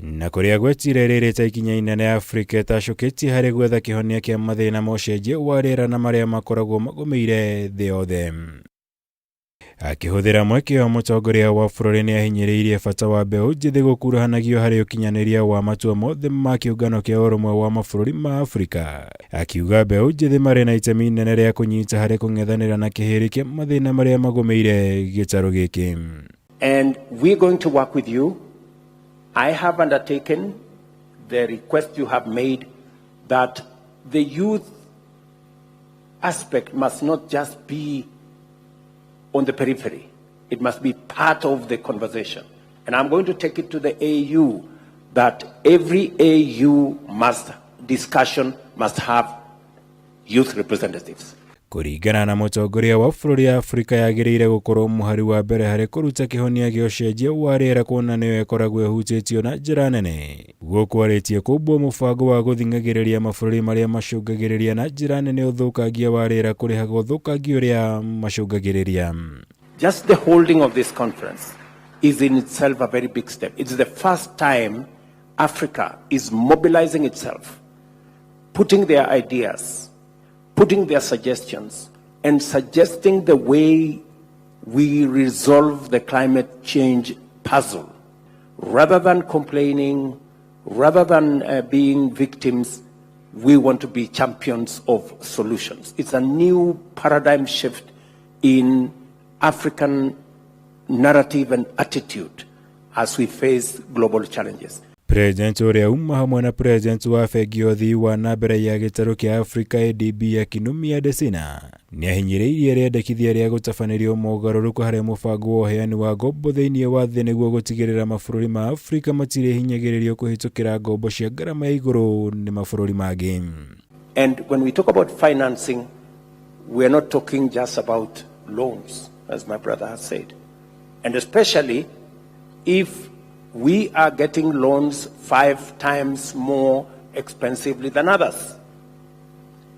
Na kuria gwetirirĩte ikinya inene Afrika ĩtacũkĩtie harĩ gwetha kĩhonia kĩa mathĩna ma ũcenjia wa rĩera na marĩa makoragwo magũmĩire thĩ yothe. Akĩhũthĩra mweke wa mũtongoria wa bũrũri nĩ ahinyĩrĩirie bata wa mbeũ njĩthĩ gũkuruhanagio harĩ ũkinyanĩria wa matua mothe ma kĩũngano kĩa ũrũmwe wa mabũrũri ma Afrika. Akiuga mbeũ njĩthĩ marĩ na itemi inene rĩa kũnyita harĩ kũng'ethanĩra na kĩhĩri kĩa mathĩna marĩa magũmĩire gĩtarũ gĩkĩ. And we're going to work with you. I have undertaken the request you have made that the youth aspect must not just be on the periphery. It must be part of the conversation. And I'm going to take it to the AU that every AU discussion must have youth representatives. Kũringana na mũtongoria wa bũrũri ya Afrika yagĩrĩire gũkorwo mũhari wa mbere harĩ kũruta kĩhonia gĩa ũcenjia wa rĩera kuona nĩyo ĩkoragwo ĩhutĩtio na njĩra nene. Gũkwarĩtie kũmbwo mũbango wa gũthing'agĩrĩria mabũrũri marĩa macũngagĩrĩria na njĩra nene ũthũkangia wa rĩera kũrĩhaga ũthũkangia ũrĩa macũngagĩrĩria. Just the holding of this conference is in itself a very big step. It's the first time Africa is mobilizing itself, putting their ideas, putting their suggestions, and suggesting the way we resolve the climate change puzzle. Rather than complaining, rather than being victims, we want to be champions of solutions. It's a new paradigm shift in African narrative and attitude as we face global challenges. President ũrĩa uma hamwe na President wa bengi ũthii wa na mbere ya gĩtarũ kĩa Afrika ADB Kinumi Adesina nĩ ahinyĩrĩirie rĩendekithia rĩa gũtabanĩrio mogarũrũku harĩ mũbango wa ũheani wa ngombo thĩinĩ wa thĩ nĩguo gũtigĩrĩra mabũrũri ma Afrika matirĩ hinyagĩrĩrio kũhĩtũkĩra ngombo cia ngarama ya igũrũ nĩ mabũrũri mangĩ. And when we talk about financing, we are not talking just about loans, as my brother has said. And especially if we are getting loans 5 times more expensively than others.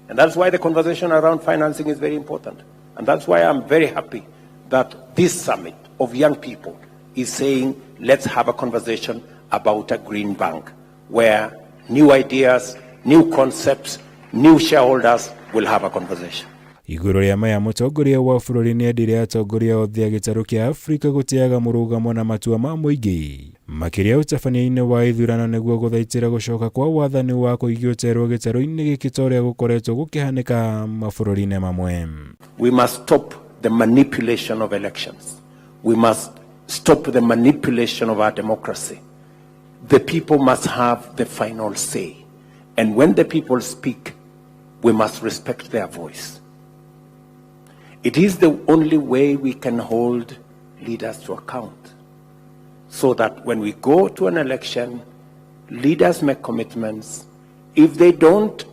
And that's why the conversation around financing is very important. And that's why I'm very happy that this summit of young people is saying, let's have a conversation about a green bank where new ideas, new concepts, new shareholders will have a conversation. Igũrũ rĩa maya mũtongoria wa bũrũri nĩ endire atongoria othe a gĩtarũ kĩa Afrika gũteaga mũrũgamo na matua ma mũingĩ makĩria ũtabania-inĩ wa ithurano nĩguo gũthaitĩra gũcoka kwa wathani wa kũigio ũterwo gĩtarũ-inĩ gĩkĩ ta ũrĩa gũkoretwo gũkĩhanĩka mabũrũri-inĩ mamwe. We must stop the manipulation of elections. We must stop the manipulation of our democracy. The people must have the final say. And when the people speak, we must respect their voice. It is the only way we can hold leaders to account, so that when we go to an election, leaders make commitments. If you don't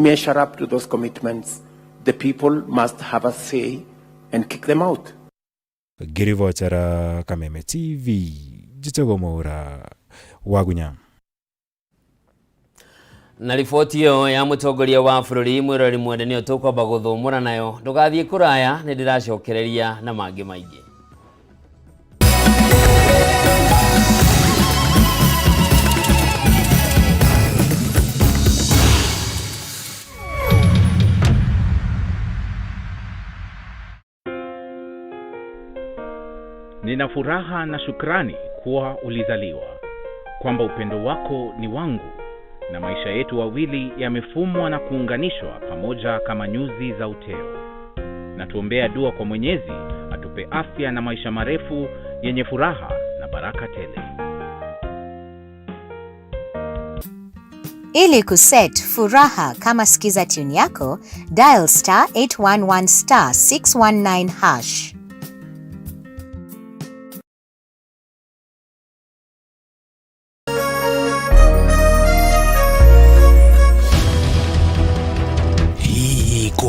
measure up to those commitments, the people must have a say and kick them out. Girivotara Kameme TV, Jitogo Mohoro, Wagunya. Na riboti yo ya mũtongoria wa bũrũri mwĩrori mwende nĩ tũkwamba gũthũmũra nayo ndũgathiĩ kũraya nĩ ndĩracokereria na mangĩ maingĩ. Nina furaha na shukrani kuwa ulizaliwa, kwamba upendo wako ni wangu, na maisha yetu wawili yamefumwa na kuunganishwa pamoja kama nyuzi za uteo. Na tuombea dua kwa Mwenyezi atupe afya na maisha marefu yenye furaha na baraka tele. Ili kuset furaha kama sikiza tune yako, dial *811*619#.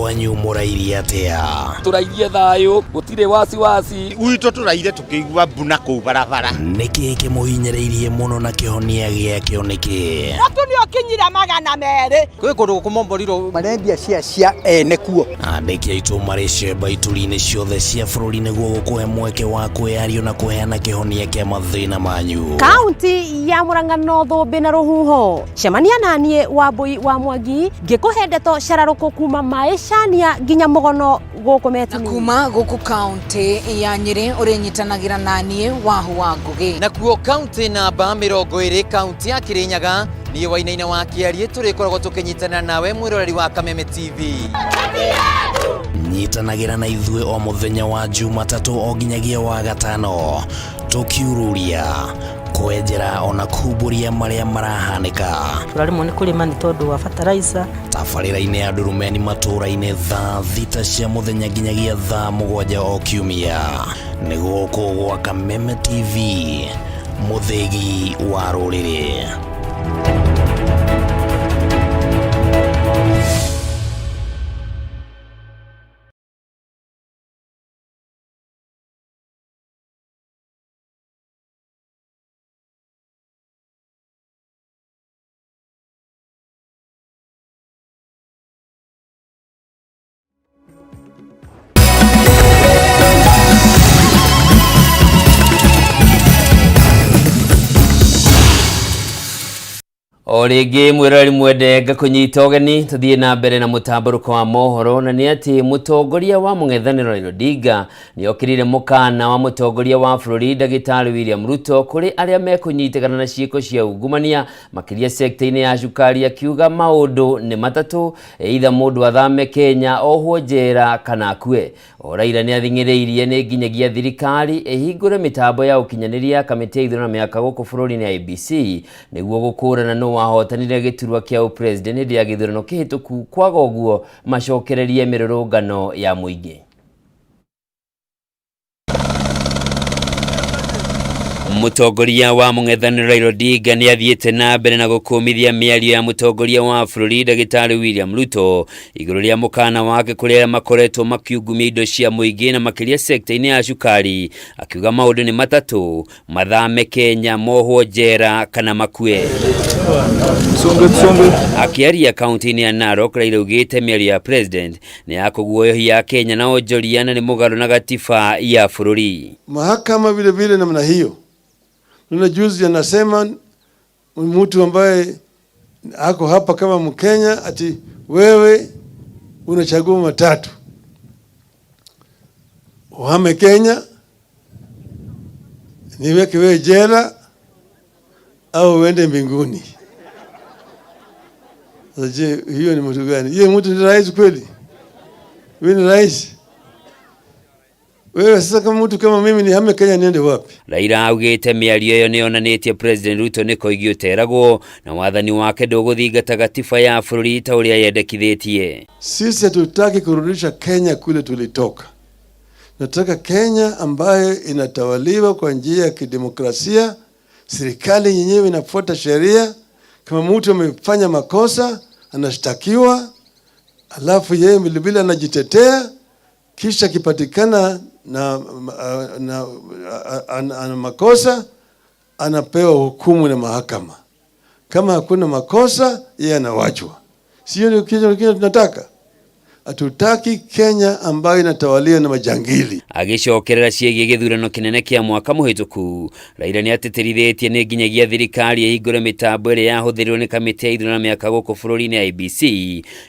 kwanyu murairie atia? Turairie thayo gutire wasi Uito turaire tukigwa buna ku barabara. Niki kimuhinyereirie muno na kihonia giake oniki? Atu ni okinyira magana mere. Kwe kundu kumomboriro Marendia cia ene kuo. Andiki aitu marishe baituri-ini ciothe cia bururi niguo gukuhe mweke wa kwiario na kuheana kihonia kia mathina manyu. Kaunti ya Murang'a North bina ruhuho. Cemania nanie Wambui wa Mwangi ngikuhe ndeto cararuku kuma maishania nginya mugono guku metini. Kuma guku kaunti ya Nyeri urinyitanagira nanie Wahu wa Ngugi. na kuo kaunti namba 20 kaunti ya Kirinyaga niyo wainaina wa Kiarie turikoragwo tukinyitana nawe mwiroreri wa Kameme TV. Nyitanagira na ithue o muthenya wa Jumatatu o nginyagia wa gatano tukiururia kwenjera ona kuburia maria marahanika. Turarimwo ni kurima ni tondu wa fertilizer. Tabarĩra-inĩ ya ndurumeni matũra-inĩ thaa thita cia muthenya nginyagia thaa 7 o kiumia. Nĩ gũkũ gwa Kameme TV, muthegi wa rũrĩrĩ. Origi mwirori mwende ngakunyita ugeni tuthie na mbere na mutamburuko wa mohoro na ni ati mutongoria wa mung'ethaniro Raila Odinga ni okirire mukana wa mutongoria wa bururi Dagitari William Ruto kuri aria mekunyitigana na ciiko cia ungumania makiria sekta-ini ya cukari akiuga maundu ni matatu either mundu athame Kenya ohwo njera kana akue. Raila ni athing'iriirie ni nginyagia thirikari ihingure mitambo ya ukinyaniria kamiti ya ithurano miaka guku bururi-ini IEBC niguo gukurana no wahotanire giturwa kia president ndi ya githurano kihituku kwaga uguo macokererie mirurungano ya muingi. Mutongoria wa mung'ethaniro Raila Odinga ni athiete na mbere na gukumithia miario ya mutongoria wa bururi Dagitari William Ruto iguru ria mukana wake kuria makoretwo makiungumia indo cia muingi na makiria sekta-ini ya cukari akiuga maundu ni matatu mathame Kenya mohwo njera kana makue. Akiaria kaunti-ini ya Narok Raila ugite miario ya president ni akuguoyohia Kenya na onjoria na ni mugaru na gatiba ya bururi. Mahakama vile vile namna hiyo. Nuna juzi anasema mtu ambaye ako hapa kama Mkenya ati wewe unachagua matatu. Uhame Kenya, niweke wewe jela au uende mbinguni. Je, hiyo ni mtu gani? Yeye mtu ni rais kweli? Wewe ni rais? Wewe sasa kama mtu kama mimi ni hame Kenya niende wapi? Raila augite miario yo nionanetie president Ruto niko igioteragwo na wathani wake ndũgũthingata gatiba ya bururi ta uria yendekithĩtie. Sisi hatutaki kurudisha Kenya kule tulitoka. Nataka Kenya ambayo inatawaliwa kwa njia ya kidemokrasia, serikali yenyewe inafuata sheria. Kama mtu amefanya makosa anashtakiwa, alafu yeye vilevile anajitetea, kisha kipatikana na makosa anapewa hukumu na mahakama. Kama hakuna makosa yeye anawachwa. Sio ni kitu tunataka. Hatutaki Kenya ambayo inatawaliwa na majangili. Agicokerera ciĩgiĩ gĩthurano kĩnene kĩa mwaka mũhĩtũku Raila nĩ atĩtĩrithĩtie nĩ nginyagia thirikari ĩhingũre mĩtambo ĩrĩa yahũthĩrirwo nĩ kamĩtĩ ya ithurano mĩaka gũkũ bũrũri-inĩ IEBC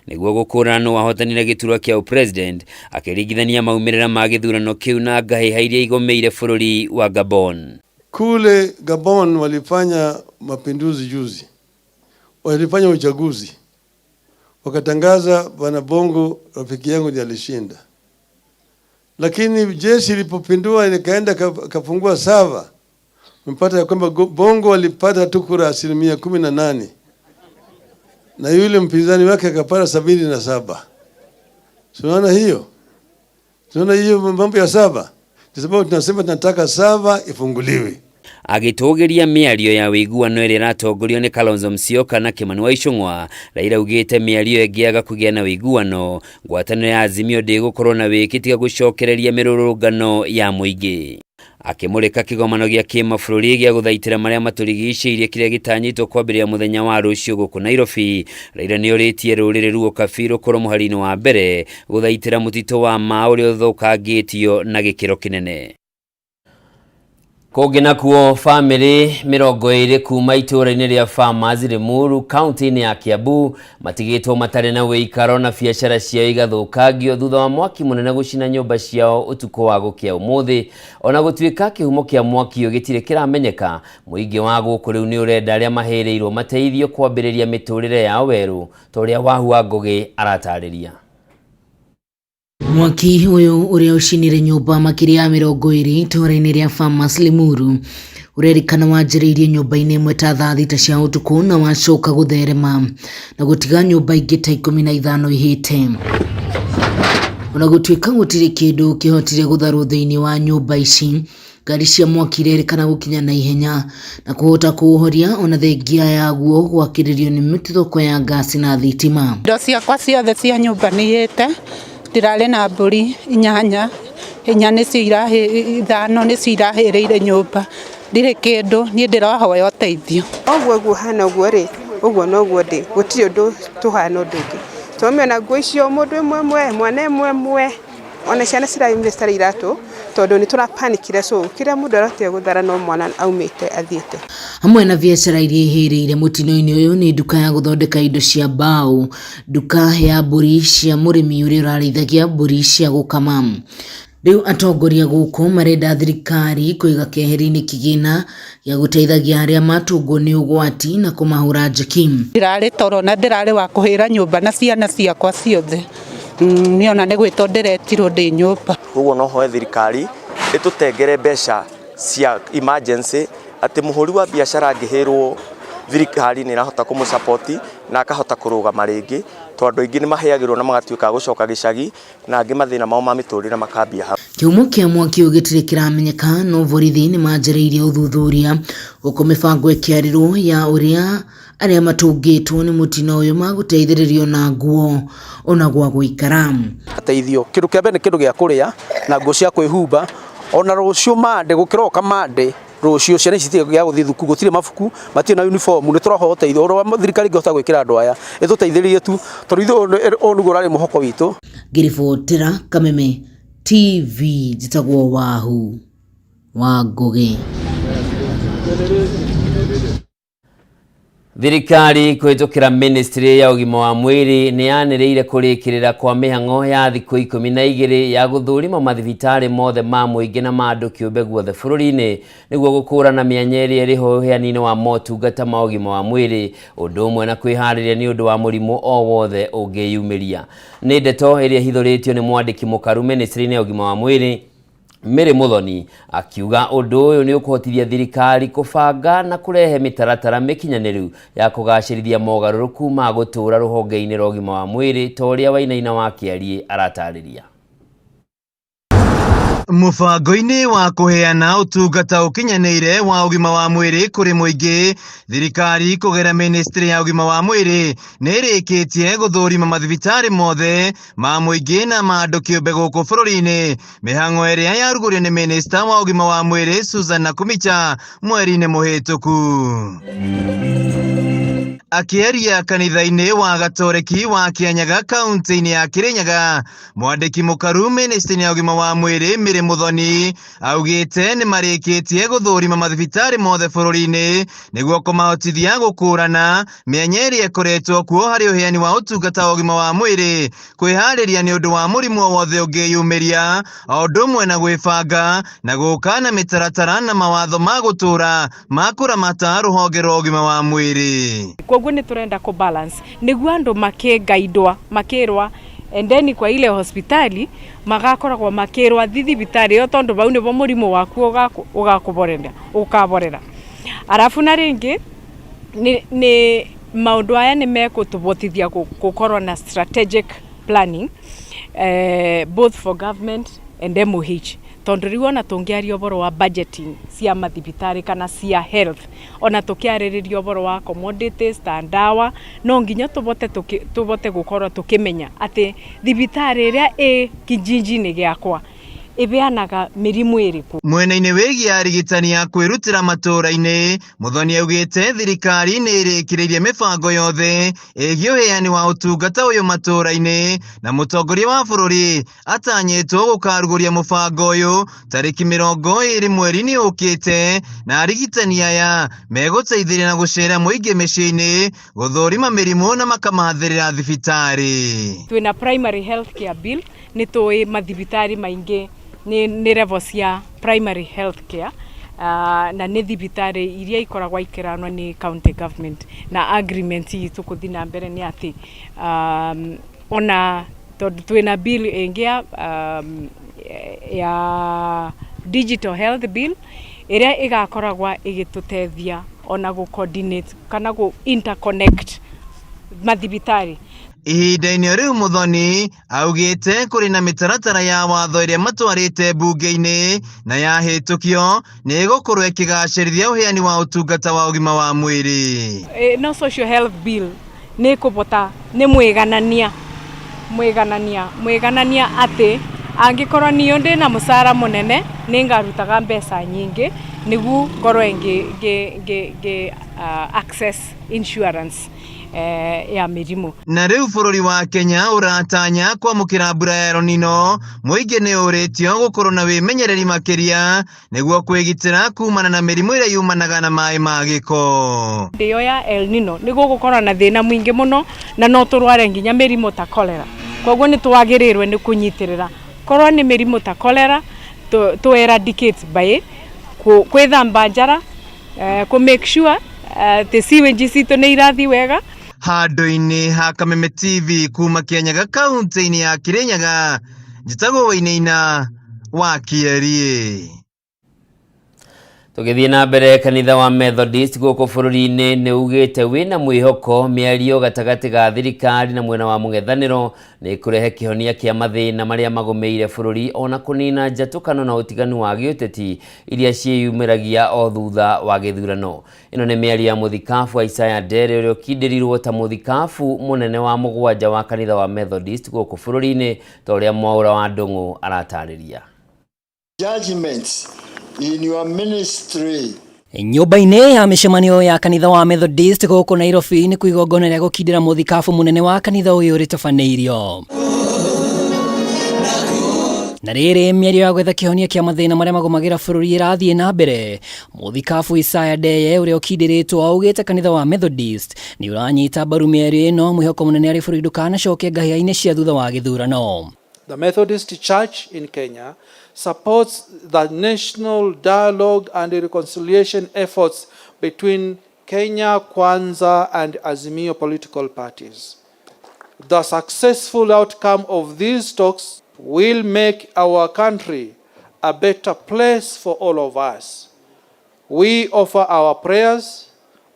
nĩguo gũkũrana nũ wahotanire gĩturwa kĩa president akĩringithania maumĩrĩra ma gĩthurano kĩu na ngahĩha iria igũmĩire bũrũri wa Gabon. Kule Gabon walifanya mapinduzi juzi. Walifanya uchaguzi. Wakatangaza Bwana Bongo rafiki yangu ndiye alishinda. Lakini jeshi lilipopindua likaenda kafungua sava. Mpata ya kwamba Bongo alipata tu kura 18%. Na yule mpinzani wake akapata 77. Tunaona hiyo? Tunaona hiyo mambo ya sava. Kwa sababu tunasema tunataka sava ifunguliwe. agitugiria miario ya wiguano iri ratongorio ni Kalonzo Musyoka na Kimani wa Icũng'wa. Raila ugite miario engiaga kugia na wiguano ngwataniro ya Azimio ndigukorwo na wikitiga gucokereria mirurungano ya muingi. Akimurika kigomano gia kimabũrũri gia guthaitira maria maturigicĩirie kiria gitanyitwo kwambĩrĩria muthenya wa rũciũ gũkũ Nairobi. Raila ni ũrĩtie rũrĩrĩ ruo kabiru korwo mũhari-inĩ wa mbere guthaitira mutito wa maa ũrĩa ũthũkangĩtio na gĩkĩro kinene. Kũngĩ nakuo family 20 kuma itũra-inĩ rĩa Farmers Limuru kaunti-inĩ ya Kiambu matigĩtwo matarĩ na wĩikaro na biacara ciao igathũkangio thutha wa mwaki mũnene gũcina nyũmba ciao ũtukũ wa gũkĩa ũmũthĩ. Ona gũtuĩka kĩhumo kĩa mwaki ũyũ gĩtirĩ kĩramenyeka, mũingĩ wa gũkũ rĩu nĩ ũrenda arĩa mahĩrĩirwo mateithio kwambĩrĩria mĩtũrĩre yao werũ, ta ũrĩa Wahua Ngũgĩ aratarĩria. Mwaki uyu uria ucinire nyumba makiria ya 20 itũra-inĩ rĩa Farmers Limuru urerikana wanjĩrĩirie nyumba-inĩ ĩmwe ta thaa thita cia ũtukũ na wacoka gũtherema na gũtiga nyumba ingĩ ta 15 ihĩte. Ona gũtuĩka gũtirĩ kĩndũ kĩhotire gũtharwo thĩinĩ wa nyumba ici, ngari cia mwaki irerikana gũkinya na ihenya na kũhota kũũhoria ona thengia yaguo gwakĩrĩrio nĩ mĩtuthũko ya ngasi na thitima. Indo ciakwa ciothe cia nyumba nĩihĩte. Ndirarĩ na mbũri 8 nĩcio ithano nĩcio irahĩrĩire nyũmba. Ndirĩ kĩndũ, niĩ ndĩrahoya ũteithio. Ũguo hana ũguo rĩ, ũguo noguo ndĩ, gũtirĩ ũndũ tũhana ũndũ ũngĩ. Tũmĩona nguo icio mũndũ ĩmwe mwana ĩmwe ona ciana cirayumire citarĩ iratũ tondũ nĩ tũrapanikire kĩrĩa mũndũ arotire gũthara no mwana aumĩte athiĩte. Hamwe na biacara iria ihĩrĩire mũtino-inĩ ũyũ nĩ nduka ya gũthondeka indo cia mbaũ, nduka ya mbũri cia mũrĩmi ũrĩa ũrarĩithagia mbũri cia gũkama. Rĩu atongoria gũkũ marenda thirikari kũiga keheri-inĩ kĩgĩna gĩa gũteithagia arĩa matũngwo nĩ ũgwati na kũmahũra njeki. Ndirarĩ toro na ndirarĩ wa kũhĩra nyũmba na ciana ciakwa ciothe. Niona nĩ gwĩtwo ndĩretirwo ndĩ nyũmba. Ũguo no hoe thirikari ĩtũtengere mbeca cia emergency atĩ mũhũri wa biacara angĩhĩrwo thirikari nĩ ĩrahota kũmũsapoti na akahota kũrũgama rĩngĩ, tondũ aingĩ nĩ maheagĩrwo na magatuĩka gũcoka gĩcagi na angĩ mathĩna mao ma mĩtũrĩre makambia hau. Kĩhumo kĩa mwaki ũyũ gĩtirĩ kĩramenyeka, no borithi nĩ manjĩrĩirie ũthuthuria gũkũ mĩbango ĩkĩarĩrwo ya ũrĩa arĩa matũngĩtwo nĩ mũtino ũyũ magũteithĩrĩrio na nguo ona gwa gũikara. Ateithio kĩndũ kĩa mbere nĩ kĩndũ gĩa kũrĩa na nguo cia kwĩhumba, ona rũciũ mande gũkĩroka mande rũciũ ciana ici gĩa gũthiĩ thukuru gũtirĩ mabuku matirĩ na uniform. Nĩ tũrahoya ũteithio ũrĩa thirikari ĩngĩhota gwĩkĩra andũ aya ĩtũteithĩrĩrie tu tondũ ithuĩ nĩguo ũrarĩ mũhoko witũ. Ngĩribotera Kameme TV njĩtagwo Wahua Ngũgĩ. Thirikari kũhĩtũkĩra ministry ya ũgima wa mwĩrĩ nĩ yanĩrĩire kũrĩkĩrĩra kwa mĩhang'o ya thikũ 12 ya gũthũrima mathibitarĩ mothe ma mũingĩ na ma andũ kĩũmbe guothe bũrũri-inĩ nĩguo gũkũrana mĩanya ĩrĩa ĩrĩho ũheani-inĩ wa motungata ma ũgima wa mwĩrĩ, ũndũ ũmwe na kwĩharĩria nĩ ũndũ wa mũrimũ o wothe ũngĩyumĩria. Nĩ ndeto ĩrĩa hithũrĩtio nĩ mwandĩki mũkaru ministry-inĩ ya ũgima wa mwĩrĩ Mary Muthoni akiuga ũndũ ũyũ nĩ ũkũhotithia thirikari kũbanga na kũrehe mĩtaratara mĩkinyanĩru ya kũgacĩrithia mogarũrũku ma gũtũũra rũhonge-inĩ rwa ũgima wa mwĩrĩ ta ũrĩa Wainaina wa Kĩariĩ aratarĩria. Mũbango-inĩ wa kũheana ũtungata ũkinyanĩire wa ũgima wa mwĩrĩ kũrĩ mũingĩ, thirikari kũgerera ministry ya ũgima wa mwĩrĩ nĩ ĩrĩkĩtie gũthũrima mathibitarĩ mothe ma mũingĩ na ma andũ kĩũmbe gũkũ bũrũri-inĩ, mĩhang'o ĩrĩa yarugũrio nĩ minister wa ũgima wa mwĩrĩ Susan Nakhumicha mweri-inĩ mũhĩtũku. Akĩaria kanitha-inĩ wa Gatoreki wa Kĩanyaga kaunti-inĩ ya Kĩrĩnyaga, mwandĩki mũkaru ministry ya ũgima wa mwĩrĩ Mary Muthoni augĩte nĩ marĩkĩtie gũthũrima mathibitarĩ mothe bũrũri-inĩ nĩguo kũmahotithia gũkũrana mĩanya ĩrĩa ĩkoretwo kuo harĩ ũheani wa ũtungata wa ũgima wa mwĩrĩ, kwĩharĩria nĩ ũndũ wa mũrimũ o wothe ũngĩyumĩria, o ũndũ ũmwe na gwĩbanga na gũka na mĩtaratara na mawatho ma gũtũũra ma kũramata rũhonge rwa ũgima wa mwĩrĩ. Koguo nĩ tũrenda ku balance nĩguo andũ makĩgaidwa makĩrwa endeni kwa ile hospitali magakoragwo makĩrwa thibitarĩ yo tondũ bau nĩbo mũrimũ waku ũkaborera. Arafu na rĩngĩ nĩ maũndũ aya nĩ mekũtũbotithia gũkorwo na strategic planning both for government and MOH tondu riu ona tungiaria uboro wa budgeting cia mathibitari kana cia health ona tukiaririria uboro wa commodities ta ndawa no nginya tubote gukorwo tukimenya ati thibitari iria kijiji-ini giakwa ibeanaga mirimu iriku. Mwena-inĩ wĩgiĩ arigitani ya kwĩrutĩra matũũra-inĩ, Muthoni augĩte thirikari nĩ ĩrĩkĩrĩirie mĩbango yothe ĩgiĩ ũheani wa ũtungata ũyũ matũũra-inĩ, na mũtongoria wa bũrũri atanyĩtwo gũkarugũria mũbango ũyũ tarĩki 20 mweri-inĩ ũkĩte, na arigitani aya megũteithĩrĩria na gũcera mũingĩ mĩciĩ-inĩ gũthũrima mĩrimũ na makamathĩrĩra thibitarĩ. Twĩna primary health care bill nĩ tũĩ mathibitari maingĩ ni level cia primary health care na ni thibitari iria ikoragwa ikiranwa ni county government, na agreement itu kuthi na mbere ni ati ona twina bill ingia ya digital health bill iria igakoragwa igitutethia ona go coordinate kana go interconnect mathibitari. Ihinda-inĩ rĩu Muthoni augĩte kũrĩ na mĩtaratara ya watho ĩrĩa matwarĩte mbunge-inĩ na yahĩtũkio nĩ ĩgũkorwo ĩkĩgacĩrithia ũheani wa ũtungata wa ũgima wa mwĩrĩ. No social health bill nĩ kũbota nĩ mwĩganania atĩ angĩkorwo niĩ ndĩna mũcara mũnene nĩ ngarutaga mbeca nyingĩ nĩguo ngorwo access insurance ya mĩrimũ. Na rĩu bũrũri wa Kenya ũratanya kwamũkĩra mbura ya El Nino, mũingĩ nĩ ũrĩtio gũkorwo na wĩmenyereri makĩria nĩguo kwĩgitĩra kumana na mĩrimũ ĩrĩa yumanaga na maĩ ma gĩko. Ndĩyo ya El Nino nĩ gũgũkorwo na thĩna mũingĩ mũno na no tũrware nginya mĩrimũ ta cholera. Koguo nĩ twagĩrĩirwo nĩ kũnyitĩrĩra korwo nĩ mĩrimũ ta cholera to eradicate by kwĩthamba njara, ku make sure the sewage citũ nĩ irathi wega. Handũ-inĩ ha Kameme TV kuma Kirinyaga kaunti-inĩ ya Kirinyaga, njĩtagwo Wainaina wa Kĩarie. Tũgĩthiĩ na mbere, kanitha wa Methodist gũkũ bũrũri-inĩ nĩ ugĩte wĩna mwĩhoko mĩario gatagatĩ ga thirikari na mwena wa mũng'ethanĩro nĩ kũrehe kĩhonia kĩa mathĩna marĩa magũmĩire bũrũri ona kũnina njatũkano na ũtiganu wa gĩũteti iria ciĩyumĩragia o thutha wa gĩthurano. Ĩno nĩ mĩario ya mũthikabu wa Isaya Ndere ũrĩa ũkindĩrirwo ta mũthikabu mũnene wa mũgwanja wa kanitha wa Methodist gũkũ bũrũri-inĩ, ta ũrĩa Mwaũra wa Ndũng'ũ aratarĩria. Judgments in your ministry. Nyũmba-inĩ ya mĩcemanio ya kanitha wa Methodist gũkũ Nairobi nĩ kwĩgongona rĩa gũkindĩra mũthikabu mũnene wa kanitha ũyũ rĩtabanĩirio. Na rĩrĩ mĩario ya gwetha kĩhonia kĩa mathĩna marĩa magũmagĩra bũrũri ĩrathiĩ na mbere. Mũthikabu Isaya Ndere ũrĩa ũkindĩrĩtwo augĩte kanitha wa Methodist nĩ ũranyita mbaru mĩario ĩno, mwĩhoko mũnene harĩ bũrũri ndũkanacoke ngahĩha-inĩ cia thutha wa gĩthurano. The Methodist Church in Kenya supports the national dialogue and reconciliation efforts between Kenya Kwanza and Azimio political parties. The successful outcome of these talks will make our country a better place for all of us. We offer our prayers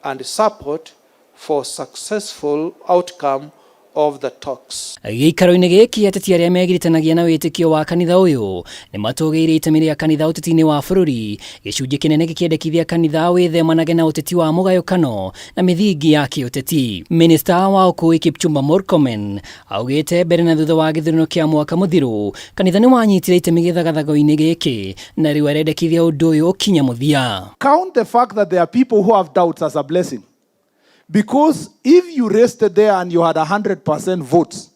and support for successful outcome of the talks. Gĩikaro-inĩ gĩkĩ ateti arĩa megiritanagia na wĩtĩkio wa kanitha ũyũ nĩ matũgĩire itemi rĩa kanitha ũteti-inĩ wa bũrũri, gĩcunjĩ kĩnene gĩkĩendekithia kanitha wĩthemanage na ũteti wa mũgayũkano na mĩthingi ya kĩũteti. Minista wa ũkũi Kipchumba Murkomen augĩte mbere na thutha wa gĩthurano kĩa mwaka mũthiru kanitha nĩ wanyitire itemi gĩthagathago-inĩ gĩkĩ na rĩu arendekithia ũndũ ũyũ ũkinya mũthia. Count the fact that there are people who have doubts as a blessing. Because if you rested there and you had 100% votes,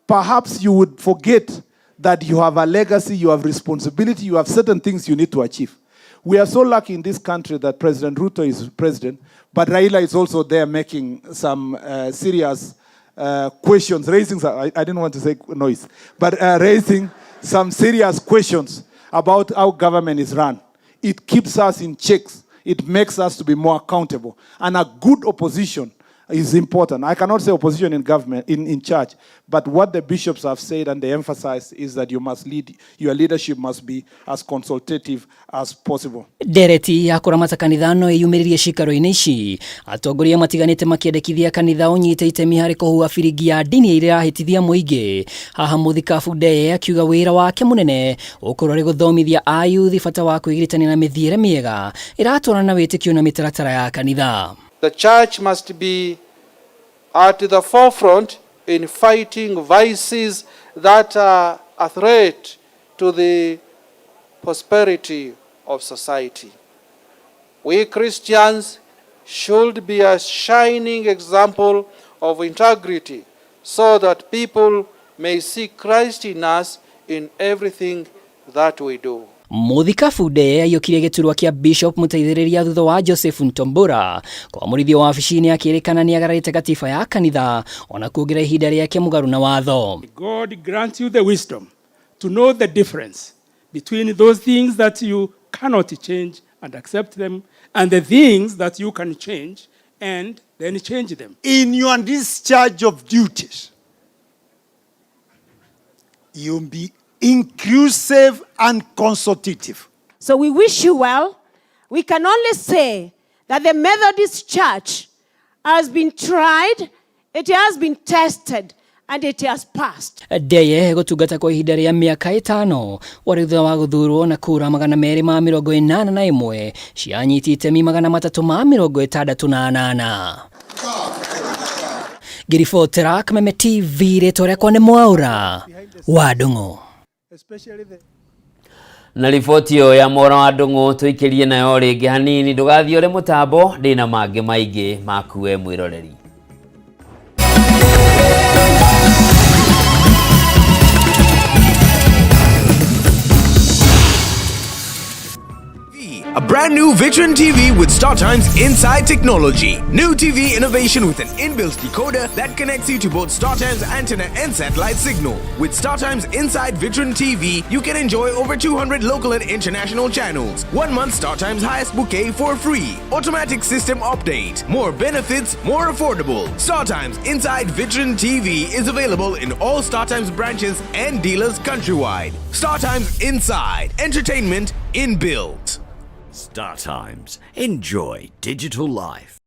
perhaps you would forget that you have a legacy, you have responsibility, you have certain things you need to achieve. We are so lucky in this country that President Ruto is president, but Raila is also there making some serious questions, I didn't want to say noise, but raising some serious questions about how government is run. It keeps us in checks. It makes us to be more accountable. And a good opposition is important. I cannot say opposition in government, in church, but what the bishops have said and they emphasize is that you must lead, your leadership must be as consultative as possible. Dereti ya kuramata kanitha no iyumiririe cikaro-ini ici atongoria matiganite makiendekithia kanitha unyite itemi hari kuhua biringi ya dini iria irahitithia muingi. Haha muthikabu Ndeye akiuga wira wake munene ukorwo ri guthomithia ayuthi bata wa kwigiritania na mithiire miega iratwarana na witikio na mitaratara ya kanitha. The church must be at the forefront in fighting vices that are a threat to the prosperity of society. We Christians should be a shining example of integrity so that people may see Christ in us in everything that we do. Muthikabu Ndeye ayukire giturwa kia Bishop muteithiriria thutha wa Joseph Ntombora kwa murithio wa wabici-ini akirikana ni agararite katiba ya kanitha ona kuongerera ihinda riake mugaru na watho. God grant you the wisdom to know the difference between those things that you cannot change and accept them and the things that you can change and then change them. In your discharge of duties, you'll be inclusive and consultative. So we wish you well. We can only say that the Methodist Church has been tried, it has been tested, and it has passed. Ndeye gutungata kwa ihinda ria miaka 5 wari thutha wa guthurwo na kura 281 cianyiti itemi 368. Giribotera Kameme TV rĩtwa rĩakwa nĩ Mwaura wa Ndung'u. Na riboti yo ya Mohoro wa Ndung'u tuikirie nayo ringi hanini ndugathiore mutambo ndina mangi maingi makuwe mwiroreri. A brand new Vitron TV with StarTimes Inside technology. New TV innovation with an inbuilt decoder that connects you to both StarTimes antenna and satellite signal. With StarTimes Inside Vitron TV, you can enjoy over 200 local and international channels. 1 month StarTimes highest bouquet for free. Automatic system update. More benefits, more affordable. StarTimes Inside Vitron TV is available in all StarTimes branches and dealers countrywide. StarTimes Inside. Entertainment inbuilt. StarTimes. Enjoy digital life.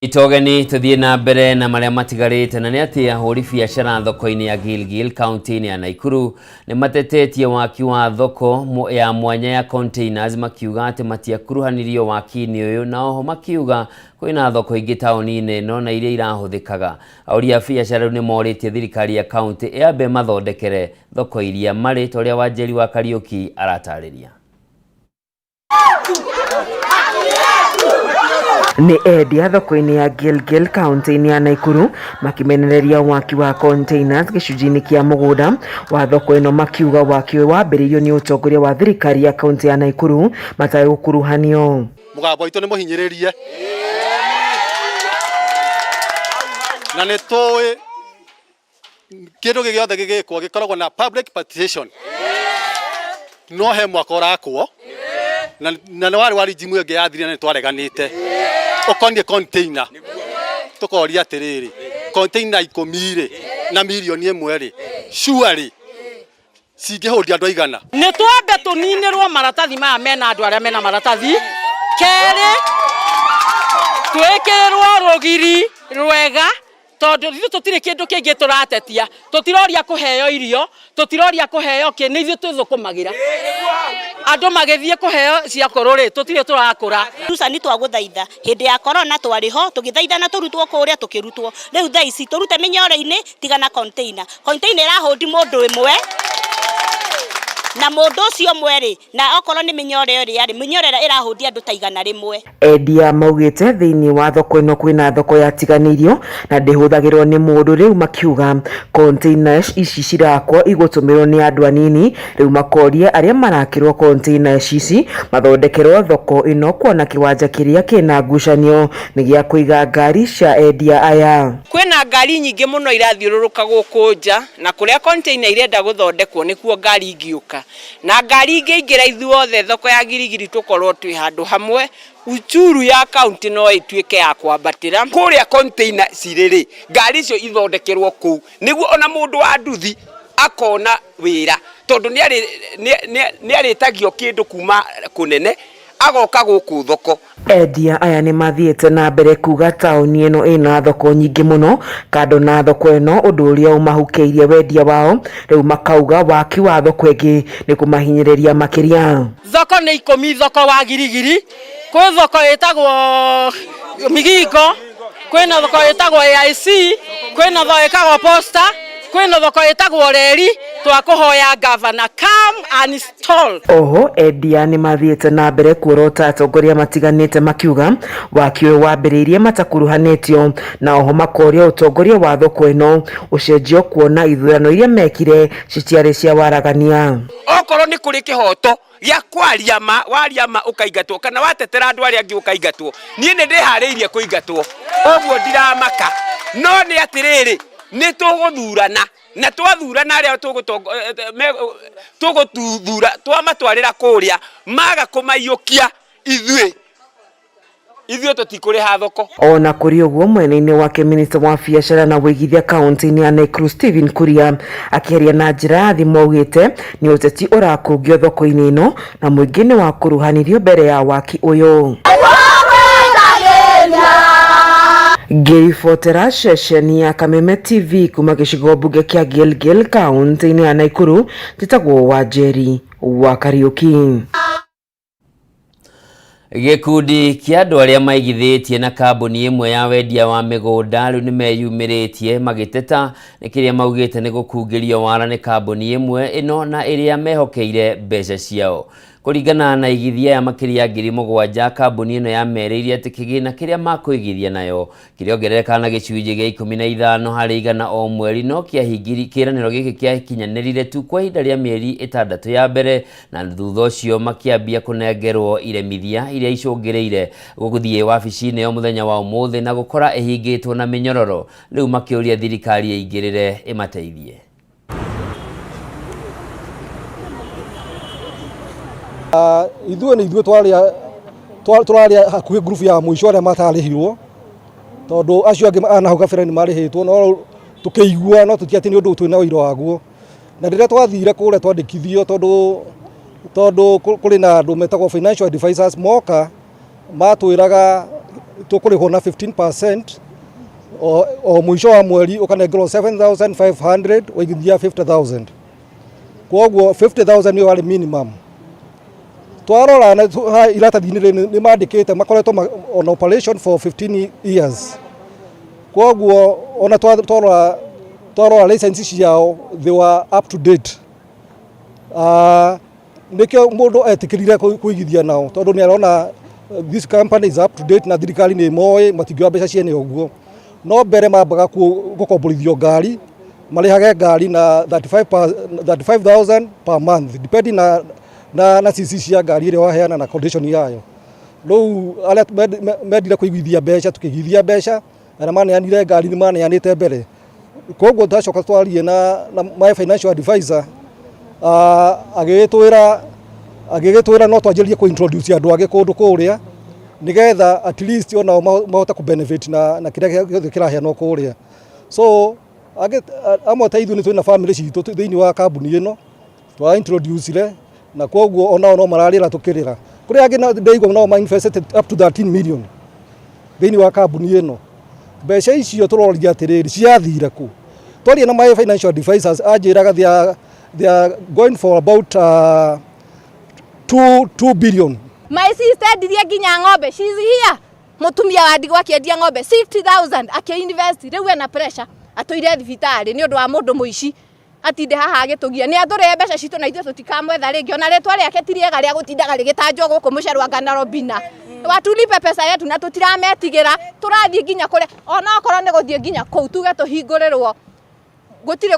Itogeni tuthie na mbere na maria matigarite na ni ati ahuri biashara thoko-ini ya Gilgil county-ini ya Naikuru ni matetetie waki wa thoko ya mwanya ya containers makiuga ati matiakuruhanirio waki-ini uyu na oho makiuga kwina thoko ingi tauni-ini no na iria irahuthikaga. Ahuri a biashara ni moritie thirikari ya county iambe mathondekere thoko iria mari toria Wanjeri wa Kariuki aratariria. Ni endia thoko-ini ya Gilgil county-ini ya Naikuru makimenereria waki wa containers gicunjini kia mugunda wa thoko ino makiuga waki wambiririo ni utongoria wa thirikari ya county ya Naikuru matai gukuruhanio. Mugambo itu ni muhinyiririe na ni toi kindu giothe gigikwo gikoragwo na public participation no he mwaka urakwo na wari jimu ege yathire na twareganite okonie container tukoria atiriri container 10 na milioni 1 surely singihuria andu aigana ni twambe tuninirwo maratathi maya mena andu aria mena maratathi keri twekirwo rugiri rwega tondu ithu tutire kindu kingi turatetia tutiroria kuheo irio tutiroria kuheo ki ni ithu tuthukumagira andu magithie kuheo cia kururi tutire turakura rusa ni twaguthaitha hindi ya corona twariho tugithaithana turutwo kuria tukirutwo riu thaa ici turute minyore-ini tigana container irahundi mundu imwe na mundu ucio mweri na okorwo ni minyore ri ari minyorera irahudia andu taigana rimwe. Endia maugite thiini wa thoko ino kwina thoko yatiganirio na ndihuthagirwo ni mundu riu makiuga containers ici cirakwo igutumirwo ni andu anini riu makoria aria marakirwo containers ici mathondekerwo thoko ino kuona kiwanja kiria kina ngucanio ni gia kuiga ngari cia endia aya. Kwina ngari nyingi muno irathiururuka guku nja na kuria container irenda guthondekwo nikuo ngari ingiuka na ngari ingira ithuothe thoko ya girigiri tukorwo twi handu hamwe uchuru ya county no ituike ya kwambatira kuria container ciriri ngari icio ithondekerwo ku niguo ona mundu wa nduthi akona wira tondu ni aritagio kindu kuma kunene agoka guku thoko. Endia aya ni mathiete na mbere kuga tauni ino ina thoko nyingi muno kando na thoko ino undu uria umahukeirie wendia wao riu makauga waki wa thoko ingi ni kumahinyiriria makiria. Thoko ni ikomi thoko wa girigiri kwi thoko itagwo Migingo kwina thoko itagwo AIC kwina thoko itagwo Posta kwina thoko itagwo Reri twakuhoya governor come and install. Oho endia ni mathiete na mbere kuorota atongoria matiganite makiuga wakiwe wambiriirie matakuruhanitio na oho makoria utongoria wa thoko ino ucenjio kuona ithurano iria mekire citiari cia waragania. Okorwo ni kuri kihoto gya kwariama wariama ukaigatwo kana watetera andu aria angi ukaigatwo nie ni ndihariirie kuigatwo oguo ndiramaka no ni atiriri ni tuguthurana na twathurana aria tugututhura twamatwarira kuria maga kumayukia ithuĩ tutikuriha thoko. Ona kuri uguo mwene-ini wake minister wa biacara na wigithia kaunti-ini ya Nakuru Stephen Kuria akiaria na njira thimu augite ni uteti urakungio thoko-ini ino na muingi ni wa kuruhanirio mbere ya waki uyu. Ngiribotera ceceni ya Kameme TV kuma gicigo mbunge kia Gilgil kaunti-ini ya Nakuru njitagwo Wanjeri wa Kariuki. Gikundi kia andu aria maigithitie na kambuni imwe ya wendia wa migunda riu ni meyumiritie magiteta ni kiria maugite ni gukungirio wara ni kambuni imwe ino na iria mehokeire mbeca ciao. Kuringana na igithia ya makiria 7,000 kambuni ino ya mereirie ati kigina kiria makuigithia nayo kiriongerereka na gicunji gia 15 hari igana o mweri no kiahingiri kiraniro giki kiakinyanirire tu kwa ihinda ria mieri 6 ya mbere na thutha ucio makiambia kunengerwo iremithia iria icungireire guthie wabici-ini yo muthenya wa umuthi na gukora ihingitwo na minyororo riu makiuria thirikari igirire imateithie. Ithuĩ nĩ ithuĩ tũraria hakuhĩ group ya mũico arĩa matarĩhirwo tondũ acio angĩ anahau kabere nĩ marĩhĩtwo no tũkĩigua no tũtiatĩ nĩ ũndũ twĩna ũira waguo na rĩrĩa twathire kũrĩa twandĩkithio tondũ kũrĩ na andũ metagwo financial advisors moka matwĩraga tũkũrĩhwo na 15% o mũico wa mweri ũkanengerwo 7,500 waigithia 50,000 kwoguo 50,000 nĩ warĩ minimum. Twarora na iratathi-inĩ nĩ mandĩkĩte makoretwo on operation for 15 years. Kwoguo ona twarora license ciao they were up to date. Nĩkĩo mũndũ etĩkĩrire kũigithia nao tondũ nĩ arona this company is up to date na thirikari nĩ moĩ matingĩoya mbeca ciene ũguo. No mbere mambaga gũkomborithio ngari marĩhage ngari na 35,000 per month depending na CC cia ngari ĩrĩa waheana na condition yayo. Rĩu arĩa mendire kũigithia mbeca tũkĩigithia mbeca arĩa maneanire ngari nĩ maneanĩte mbere. Kwoguo twacoka twarie na my financial advisor agĩgĩtwĩra no twanjĩrĩrie kũ-introduce andũ angĩ kũndũ kũrĩa nĩgetha at least onao mahote kũ-benefit na kĩrĩa gĩothe kĩraheanwo kũrĩa. So amwe ta ithuĩ nĩ twĩna family citũ thĩinĩ wa kambuni ĩno twa-introducire na kwoguo onao no mararĩra tũkĩrĩra. Kũrĩ angĩ ndaigua nao ma-invested up to 13 million thĩinĩ wa kambuni ĩno. Mbeca icio tũroria atĩrĩrĩ ciathire kũ? Twaria na my financial advisors anjĩraga they are going for about 2 billion. My sister ndirie nginya ng'ombe she's here. Mutumia wa ndigwa akĩendia ng'ombe 60,000 akĩinvest rĩu ena pressure atũire thibitarĩ nĩ ũndũ wa mũndũ mũici atinde haha agitugia ni athurire mbeca citu na ithu tutikamwetha ringi ona ritwa riake ti riega ria gutindaga rigitanjwo guku mucerwa ngana robina watulipe pesa yetu na tutirametigira turathie nginya kure ona okorwo ni guthie nginya kuu tuge tuhingurirwo gutire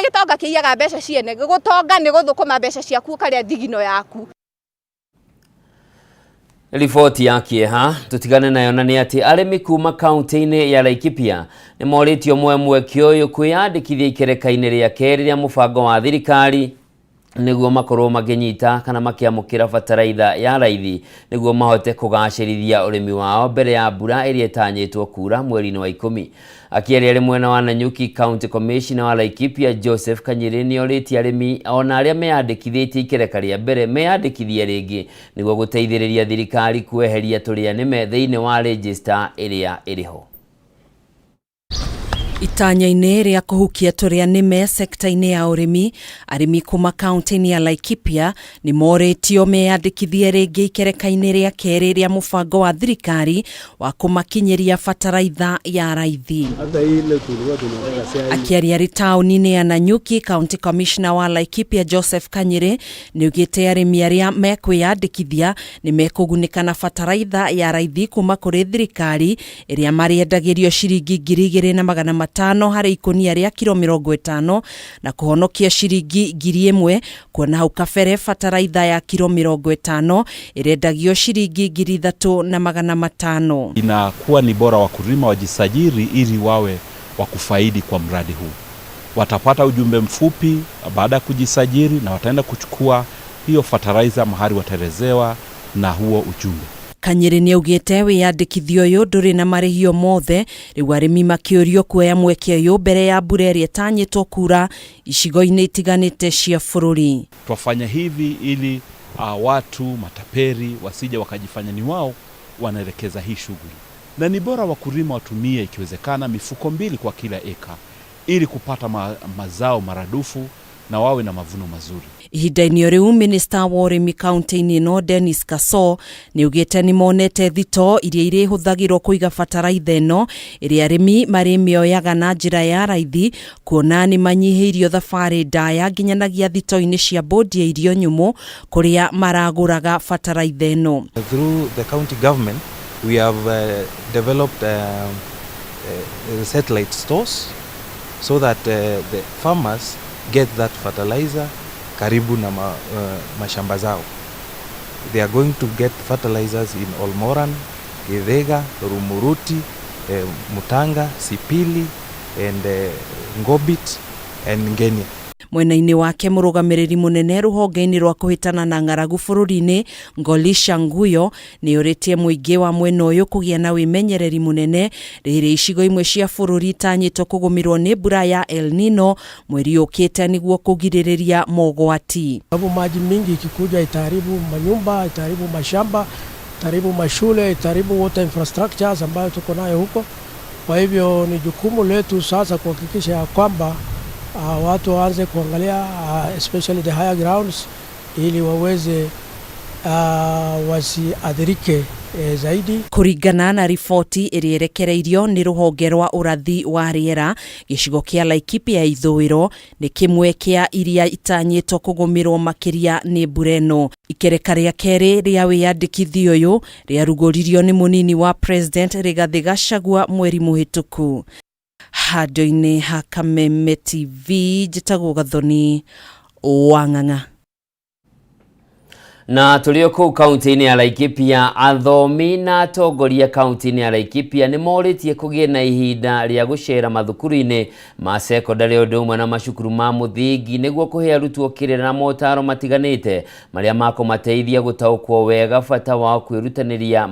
gitonga kiiyaga mbeca ciene gutonga ni guthukuma mbeca ciaku karia thigino yaku. Riboti ya kieha tutigane nayo na ni ati arimi kuma kaunti-ini ya Laikipia ni moritio mwemwe kioyo kwiyandikithia ikereka-ini ria keri ria mubango wa thirikari niguo makorwo maginyita kana makiamukira bataraitha ya raithi niguo mahote kugacirithia urimi wao mbere ya mbura iria itanyitwo kura mweri-ini wa 10. Akiaria ri mwena wa Nanyuki County Commissioner wa Laikipia Joseph Kanyiri ni oritie arimi ona aria meyandikithitie ikereka ria mbere meyandikithie ringi niguo guteithiriria thirikari kweheria turia nime thiini wa register iria iriho. Itanya-ini ria kuhukia turia nime sekta-ini ya urimi arimi kuma kaunti-ini ya Laikipia ni moritio meyandikithie ringi ikereka-ini ria keri ria mubango wa thirikari wa kumakinyiria bataraitha ya raithi. Akiaria ri tauni-ini ya Nanyuki County Commissioner wa Laikipia Joseph Kanyiri ni ugite arimi aria mekwiyandikithia ni mekugunika na bataraitha ya raithi kuma kuri thirikari iria mariendagirio ciringi 2,500 hari ikonia ria kilo 50 na kuhonokia shiringi 1,000 kuona hau kabere bataraitha ya kilo 50 irendagio shiringi 3,500. Inakuwa ni bora wakulima wajisajili ili wawe wakufaidi kwa mradi huu. Watapata ujumbe mfupi baada ya kujisajili na wataenda kuchukua hiyo fertilizer mahali wataelezewa na huo ujumbe. Kanyiri ni ugite wiyandikithio uyu nduri na marihio mothe riu arimi makiurio kuoya mweke uyu mbere ya mbura iria itanyitwo kura icigo-ini itiganite cia bururi. Twafanya hivi ili watu mataperi wasije wakajifanya ni wao wanaelekeza hii shughuli, na ni bora wakulima watumie ikiwezekana mifuko 2 kwa kila eka ili kupata mazao maradufu na wawe na mavuno mazuri. Ihinda-ini riu Minister wa urimi kaunti-ini no Dennis Kaso ni ugite ni monete thito iria irihuthagirwo kuiga bataraitha ino iria arimi mari mioyaga na njira ya raithi kuona ni manyihiirio thabari ndaya nginyanagia thito-ini cia bodi ya irio nyumu kuria maraguraga bataraitha ino. Through the county government we have developed satellite stores so that the farmers get that fertilizer karibu na mashamba zao. They are going to get fertilizers in Olmoran, Githega, Rumuruti, Mutanga, Sipili and Ngobit and Ngenia. Mwena-ini wake murugamiriri munene ruhonge-ini rwa kuhitana na ng'aragu bururi-ini Ngolisha Nguyo ni uritie muingi wa mwena uyu kugia na wimenyereri munene riri icigo imwe cia bururi tanyitwo kugumirwo ni mbura ya El Nino mweri ukite niguo kugiririria mogwati. Sababu maji mingi ikikuja itaharibu manyumba, itaharibu mashamba, itaharibu mashule, itaharibu water infrastructures ambayo tuko nayo huko. Kwa hivyo ni jukumu letu sasa kuhakikisha ya kwamba watu waanze kuangalia especially the higher grounds ili waweze wasiadhirike zaidi. Kuringana na riboti irirekereirio ni ruhonge rwa urathi wa riera gicigo kia Laikipia ithowiro ni kimwe kia iria itanyitwo kugumirwo makiria ni bureno. Ikereka ria keri ria wiyandikithio uyu riarugoririo ni munini wa president Rigathi Gachagua mweri muhituku. Hado-ini ha Kameme TV jitagwo Gathoni Wang'ang'a. Na tulio kuu kaunti-ini ya Laikipia athomi na atongoria kaunti-ini ya Laikipia ni moritie kugie na ihinda ria gucera mathukuru-ini ma secondary undu umwe na macukuru ma muthingi niguo kuhe arutwo kirira na motaro matiganite maria makumateithia gutaukwo wega bata wa kwirutaniria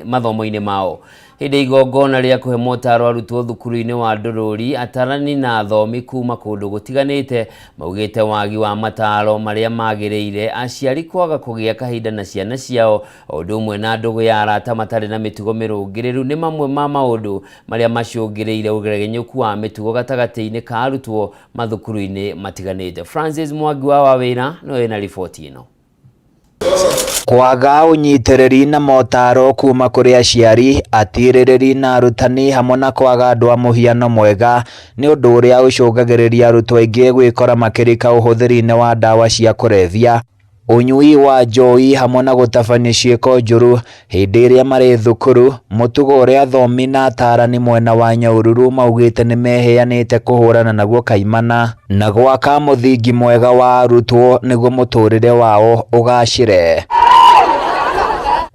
mathomo-ini mao. Hindi igongona ria kuhe motaro arutwo thukuru-ini wa Ndururi atarani na athomi kuma kundu gutiganite maugite wagi wa mataro maria magiriire aciari kwaga kugia kahinda na ciana ciao undu umwe na ndugu ya arata matari na mitugo mirungiriru ni mamwe ma maundu maria macungiriire ugeregenyuku wa mitugo gatagati-ini ka arutwo mathukuru-ini matiganite. Francis Mwangi wa wawira no ena riboti ino. Kwaga unyitiriri na motaro kuma kuri aciari, atirĩrĩri na arutani hamwe na kwaga andũ a mũhiano mwega nĩ ũndũ ũrĩa ũcũngagĩrĩria arutwo aingĩ gwĩkora makĩrika ũhũthĩri-inĩ wa ndawa cia kũrebia, unyui wa njohi hamwe na gũtabania ciĩko njũru hĩndĩ ĩrĩa marĩ thukuru. Mũtugo ũrĩa athomi na atarani mwena wa Nyahururu maugĩte nĩ meheanĩte kũhũrana naguo kaimana na gwaka mũthingi mwega wa arutwo nĩguo mũtũrĩre wao ũgacĩre.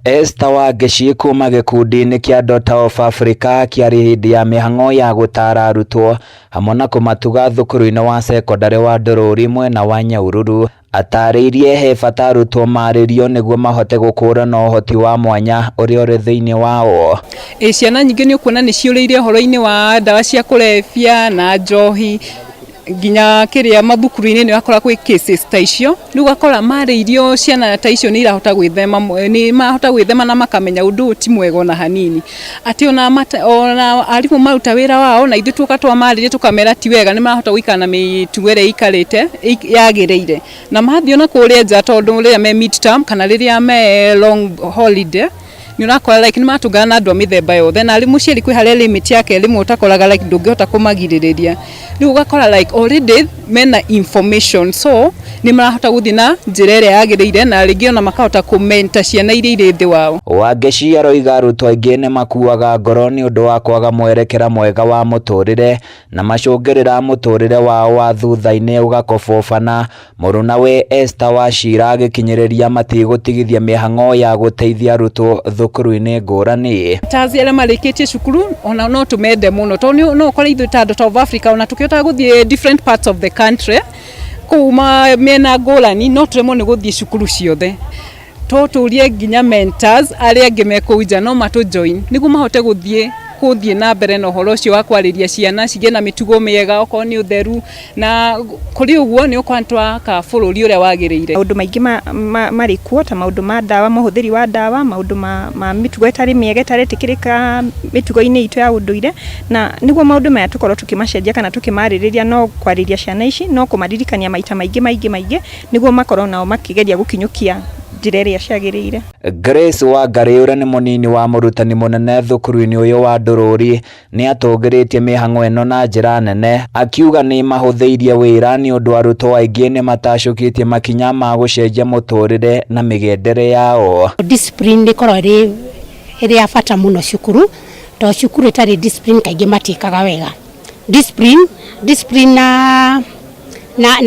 Esther Wangeci kuma gĩkundi-inĩ kĩa Daughter of Africa kĩarĩ hĩndĩ ya mĩhang'o ya gũtara arutwo hamwe na kũmatuga thukuru-inĩ wa secondary wa Ndorori mwena wa Nyahururu, atarĩirie he bata arutwo marĩrio nĩguo mahote gũkũrana ũhoti wa mwanya ũrĩa ũrĩ thĩinĩ wao. Ciana nyingĩ nĩ ũkuona nĩ ciũrĩire ũhoro-inĩ wa ndawa cia kũrebia na njohi, nginya kĩrĩa mathukuru-inĩ nĩ wakora kwĩ cases ta icio. Rĩu gakora marĩirio ciana ta icio nĩ irahota gwĩthema na makamenya ũndũ ũyũ ti mwega ona hanini. Atĩ ona arimũ maruta wĩra wao na ithuĩ tuoka twamarĩria tũkamera ti wega, nĩ marahota gũikara na mĩtugo ĩrĩa ikarĩte yagĩrĩire. Na mathiĩ ona kũrĩa nja tondũ rĩrĩa me mid term kana rĩrĩa me long holiday ni urakora like ni matungana na andu a mithemba yothe, na ari muciari kwi haria limit yake rimwe utakoraga like ndungihota kumagiririria. Riu ugakora like already mena information, so ni marahota guthi na njira ĩrĩa yagĩrĩire na rĩngĩ ona makahota kumenta ciana iria irĩ thĩ wao. Wangeci aroiga arutwo aingĩ nĩ makuaga ngoro nĩ ũndũ wa kwaga mwerekera mwega wa mũtũrĩre na macũngĩrĩra mũtũrĩre wao wa thutha-inĩ ũgakobobana. Mũruna we Esther Wachira agĩkinyĩrĩria matigũtigithia mĩhang'o ya gũteithia arutwo thukuru-inĩ ngũrani. Tazi arĩa marĩkĩtie cukuru ona no tũmende mũno tondũ no ũkora ithuĩ ta Daughter of Africa ona tũkĩhota gũthiĩ different parts of the country kuma mĩena ngũrani, no tũremwo nĩ gũthiĩ cukuru ciothe. Tũtũrie nginya mentors arĩa angĩ mekũu nja no matũjoin nĩguo mahote gũthiĩ na mbere na ũhoro ũcio wa kwarĩria ciana cigĩe na mĩtugo mĩega, okorwo nĩ ũtheru, na kũrĩ ũguo nĩ ũkwantwa ka bũrũri ũrĩa wagĩrĩire. Maũndũ maingĩ marĩ kuo ta maũndũ ma ndawa, mahũthĩri wa ndawa, maũndũ ma mĩtugo ĩtarĩ mĩega ĩtarĩtĩkĩrĩka mĩtugo-inĩ itũ ya ũndũire, na nĩguo maũndũ maya tũkorwo tũkĩmacenjia kana tũkĩmarĩrĩria no kwarĩria ciana ici, no kũmaririkania maita maingĩ nĩguo makorwo nao makĩgeria gũkinyũkia njĩra ĩrĩa ciagĩrĩire. Grace Wangari ũrĩa nĩ mũnini wa mũrutani mũnene thukuru-inĩ ũyũ wa Ndorori nĩ atũngĩrĩtie mĩhang'o ĩno na njĩra nene, akiuga nĩ mahũthĩirie wĩra nĩ ũndũ arutwo aingĩ nĩ matacũkĩtie makinya ma gũcenjia mũtũrĩre na mĩgendere yao. Discipline ĩkorwo ĩrĩ ya bata mũno cukuru, tondũ cukuru ĩtarĩ discipline kaingĩ matiĩkaga wega. Discipline na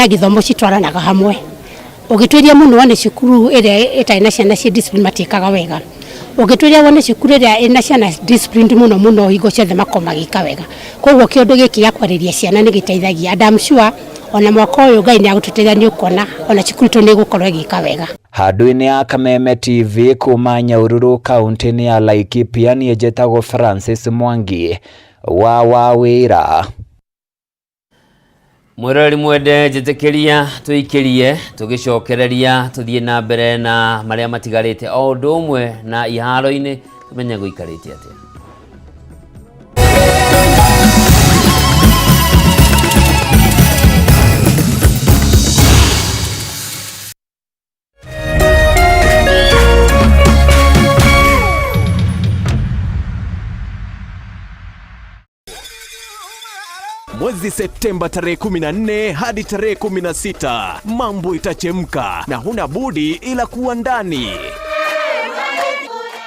gĩthomo citwaranaga hamwe. Ũgĩtuĩria mũno wone cukuru ĩrĩa ĩtarĩ na ciana cia discipline matiĩkaga wega. Ũgĩtuĩria wone cukuru ĩrĩa ĩna ciana discipline mũno hingo ciothe makoma gĩka wega. Koguo kĩũndũ gĩkĩ gĩa kwarĩria ciana nĩ gĩteithagia. And I'm sure ona mwaka ũyũ Ngai nĩ agũtũteithia nĩ ũkona ona cukuru itũ nĩ ĩgũkorwo ĩgĩka wega. Handũ-inĩ ya Kameme TV kuma Nyahururu kaunti-inĩ ya Laikipia, niĩ njĩtagwo Francis Mwangi wa wĩra. Mwirori mwende njĩtĩkĩria tũikĩrie tũgĩcokereria tũthiĩ na mbere na marĩa matigarĩte o ũndũ ũmwe na iharo-inĩ tumenye gũikarĩte atĩa. Mwezi Septemba tarehe 14 hadi tarehe 16 mambo itachemka na huna budi ila kuwa ndani.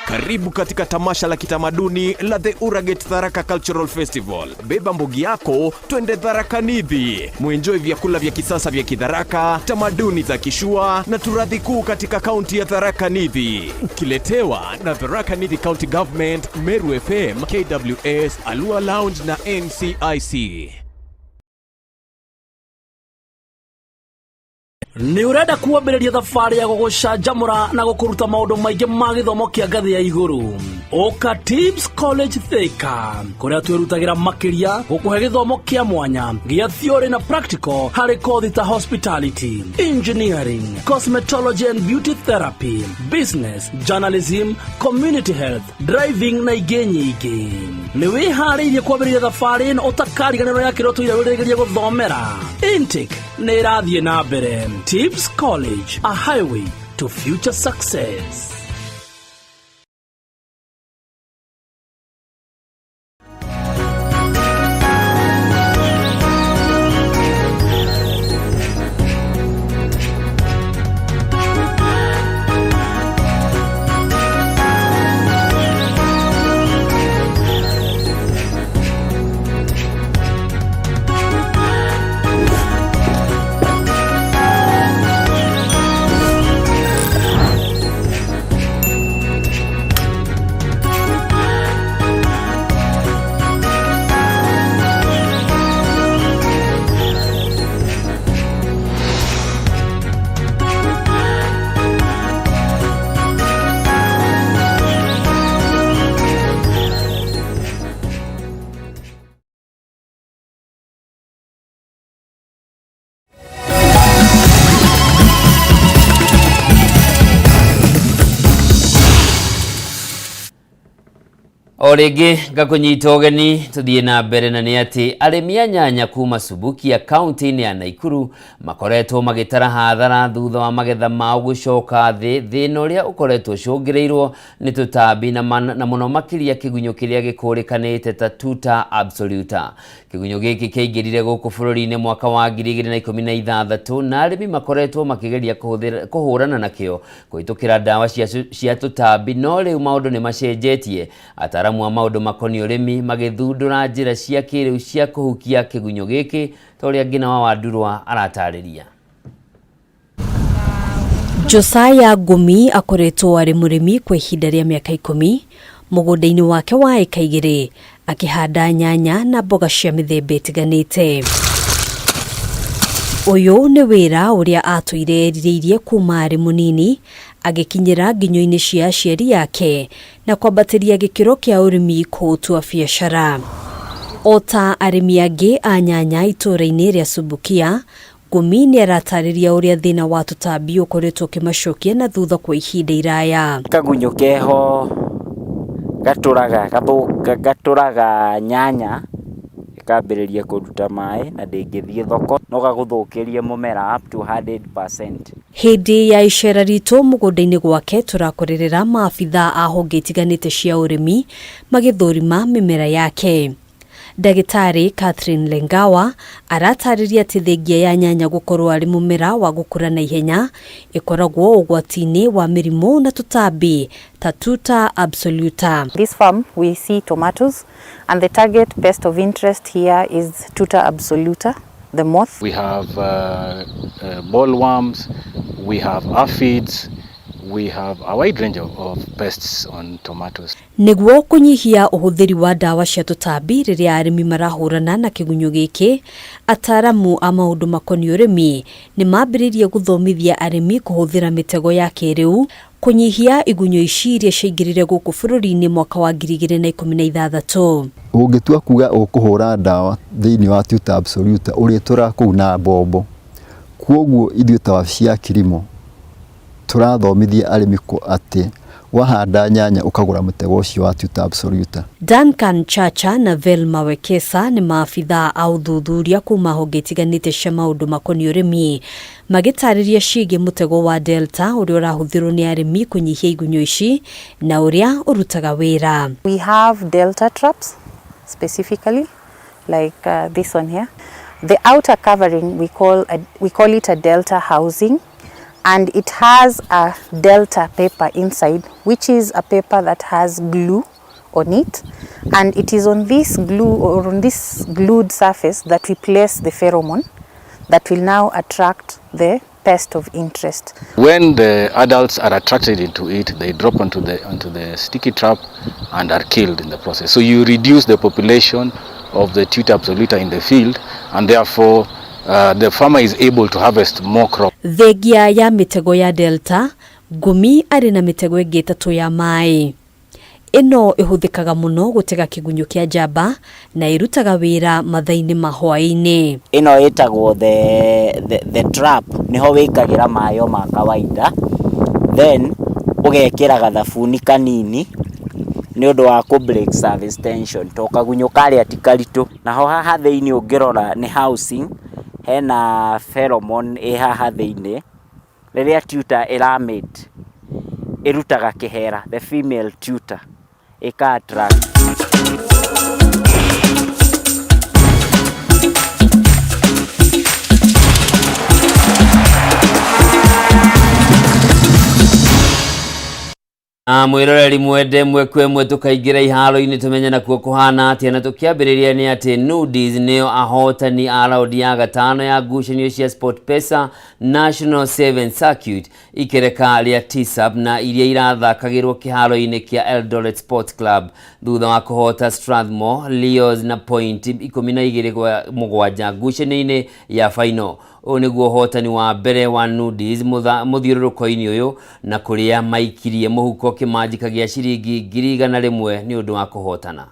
Karibu katika tamasha la kitamaduni la The Uragate Tharaka Cultural Festival. Beba mbugi yako, twende Tharaka Nithi. Muenjoy vyakula vya kisasa vya Kitharaka, tamaduni za Kishua na turadhi kuu katika kaunti ya Tharaka Nithi. Ukiletewa na Tharaka Nithi County Government, Meru FM, KWS, Alua Lounge na NCIC. Ni urenda kuambĩrĩria thabarĩ ya gũgũcanjamũra na gũkũruta maũndũ maingĩ ma gĩthomo kĩa ngathĩ ya igũrũ. Oka Tips College Thika, kũrĩa twĩrutagĩra makĩria gũkũhe gĩthomo kĩa mwanya gĩa theory na practical harĩ kothi ta hospitality, engineering, cosmetology and beauty therapy, business, journalism, community health, driving na ingĩ nyingĩ. Nĩ wĩharĩirie kwambĩrĩria thabarĩ ĩno ũtakariganĩrwo ya kĩroto iria wĩrĩgĩrĩire gũthomera. Intake nĩ ĩrathiĩ na mbere. Tips College, a highway to future success. Orege gakunyita ogeni tuthie na mbere na ni ati arimi a nyanya kuma Subukia county ya Naikuru makoretwo magitara hathara thutha wa magetha mao gucoka thina uria ukoretwo cungireirwo ni tutambi na muno makiria kigunyo kiria gikurikanite ta tuta absoluta. Kigunyo giki kiingirire guku bururi-ini mwaka wa 2016 na arimi makoretwo makigeria kuhurana nakio kuitukira dawa cia tutambi, no riu maundu ni macenjetie. Ataramu wa maundu makoni urimi magithundura njira cia kiriu cia kuhukia kigunyo giki toria ngina wa Wandurwa aratariria. Josiah Ngumi akoretwo ari murimi kwa ihinda ria miaka 10 mugunda-ini wake wa eka 2 akihanda nyanya na mboga cia mithemba itiganite. Uyu ni wira uria atuire erirĩirie kuma ari munini agikinyira nginyo-ini cia aciari yake na kwambatiria gikiro kia urimi kutua biacara. Ota arimi angi a nyanya itura-ini ria Subukia, Ngumi ni aratariria uria thina wa tutambi ukoretwo kimacokia na thutha kwa ihinda iraya. Kagunyo keho gaturaga nyanya ikambiriria kuruta mai na ndingithie thoko no gaguthukirie mumera up to 100%. Hindi ya icera ritu mugunda-ini gwake turakorerera maabitha a honge itiganite cia urimi magithurima mimera yake. Dagitari Catherine Lengawa aratariria ati thengia ya nyanya gukorwo ari mumera wa gukura na ihenya ikoragwo ugwati-ini wa mirimu na tutambi ta tuta absoluta. This farm we see tomatoes and the target pest of interest here is tuta absoluta, the moth. We have bollworms, we have aphids, we have a wide range of pests on tomatoes. Niguo kunyihia uhuthiri wa dawa cia tutambi riria arimi marahurana na kigunyo giki, ataramu a maundu makoni urimi ni mambiririe guthomithia arimi kuhuthira mitego ya kiriu kunyihia igunyo ici iria ciaingirire guku bururi-ini mwaka wa 2016. Ungitua kuga ukuhura dawa thiini wa tuta absoluta uri turakuna bombo, kuoguo ithuĩ ta cia kilimo turathomithia arimi ko ati wahanda nyanya ukagura mutego ucio wa tuta absoluta. Duncan Chacha na Velma Wekesa ni maafitha a uthuthuria kuma honge itiganite cia maundu makoni urimi magitariria ciige mutego wa Delta uria urahuthirwo ni arimi kunyihia igunyo ici na uria urutaga wira. We have Delta traps specifically like this one here. The outer covering we call it a Delta housing, and it has a Delta paper inside, which is a paper that has glue on it, and it is on this glue or on this glued surface that we place the pheromone that will now attract the pest of interest. When the adults are attracted into it, they drop onto the sticky trap and are killed in the process. So you reduce the population of the tuta absoluta in the field, and therefore the farmer is able to harvest more crop. Thengia ya mitego ya Delta, Ngumi ari na mitego ingi tatu ya mai. Ino ihuthikaga muno gutega kigunyo kia jamba na irutaga wira mathaini mahwa-ini. Ino itagwo the trap niho wikagira mayo ma kawaida, then ugekira gathabuni kanini ni undu wa ku break service tension to kagunyo kari atikaritu. Naho haha thiini ungirora ni housing, hena pheromone haha thiini Riria tutor iramate irutaga kihera, the female tutor ika attract. Mwiroreri mwende mwekwe mwe tukaingira iharo-ini tumenye nakuo kuhana atia na tukiambiriria ni ati Nudies nio ahotani a raundi ya gatano ya ngucanio cia SportPesa National 7 Circuit ikereka ria TSAP na iria irathakagirwo kiharo-ini kia Eldoret Sports Club thutha wa kuhota Strathmore Leos na point 12-7 ngucanio-ini ya final. Oniguo hotani wa mbere wa Nudies muthiururuko-ini uyu na kuria maikirie muhuko kimanjika gia ciringi 100,000 ni undu wa kuhotana.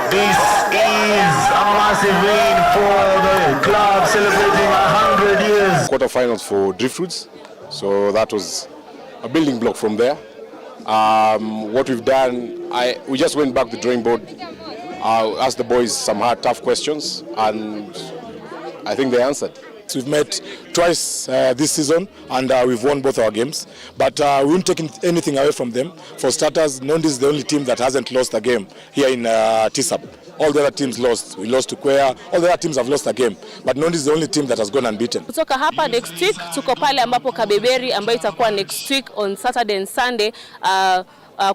This is a massive win for the club celebrating 100 years. Quarterfinals for Driftwoods, so that was a building block from there. What we've done, we just went back to the drawing board. Asked the boys some hard, tough questions, and I think they answered. We've met twice this season, and we've won both our games. But we won't take anything away from them. For starters, Nondi is the only team that hasn't lost a game here in TSAP. All the other teams lost. We lost to Kwea. All the other teams have lost a game. But Nondi is the only team that has gone unbeaten. Kutoka hapa next week, tuko pale ambapo Kabeberi ambayo itakuwa next week on Saturday and Sunday.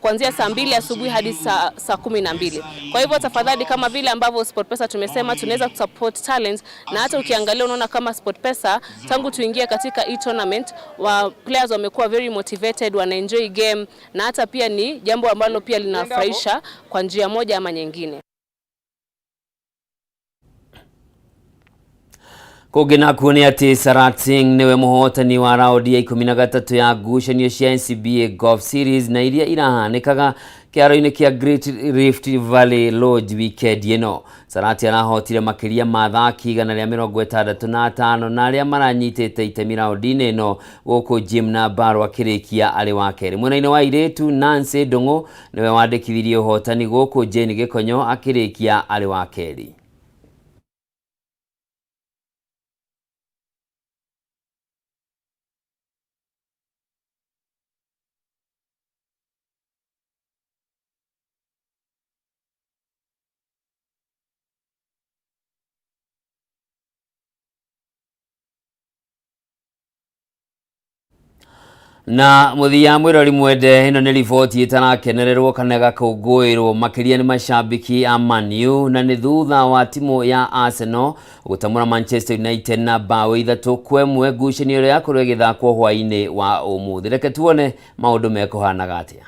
Kuanzia saa 2 asubuhi hadi saa 12. Kwa hivyo tafadhali, kama vile ambavyo SportPesa tumesema tunaweza kusupport talents, na hata ukiangalia unaona kama SportPesa tangu tuingie katika hii tournament wa players wamekuwa very motivated, wana enjoy game, na hata pia ni jambo ambalo pia linafurahisha kwa njia moja ama nyingine. Kugina kuoni ati Sarat Singh niwe muhotani wa raundi ya 13 ya ngucanio cia NCBA Golf Series na iria irahanikaga kiaro-ini kia Great Rift Valley Lodge weekend ino. Sarat arahotire makiria mathaki 165 na aria maranyitite itemi raundi-ini ino guku Jim na Baro akirikia ari wa keri. Mwena-ini wa iretu Nancy Ndungu niwe wandikithirie uhotani guku Jane Gikonyo akirikia ari wa keri. Na muthia mwirori mwende ino ni riboti itarakenererwo kana gakungwirwo makiria ni mashabiki a Man U na ni thutha wa timu ya Arsenal gutamura Manchester United na bao 3-1 ngucanio ya kurwe githakwo hwaini wa umuthi. Reke tuone maundu mekuhanaga atia.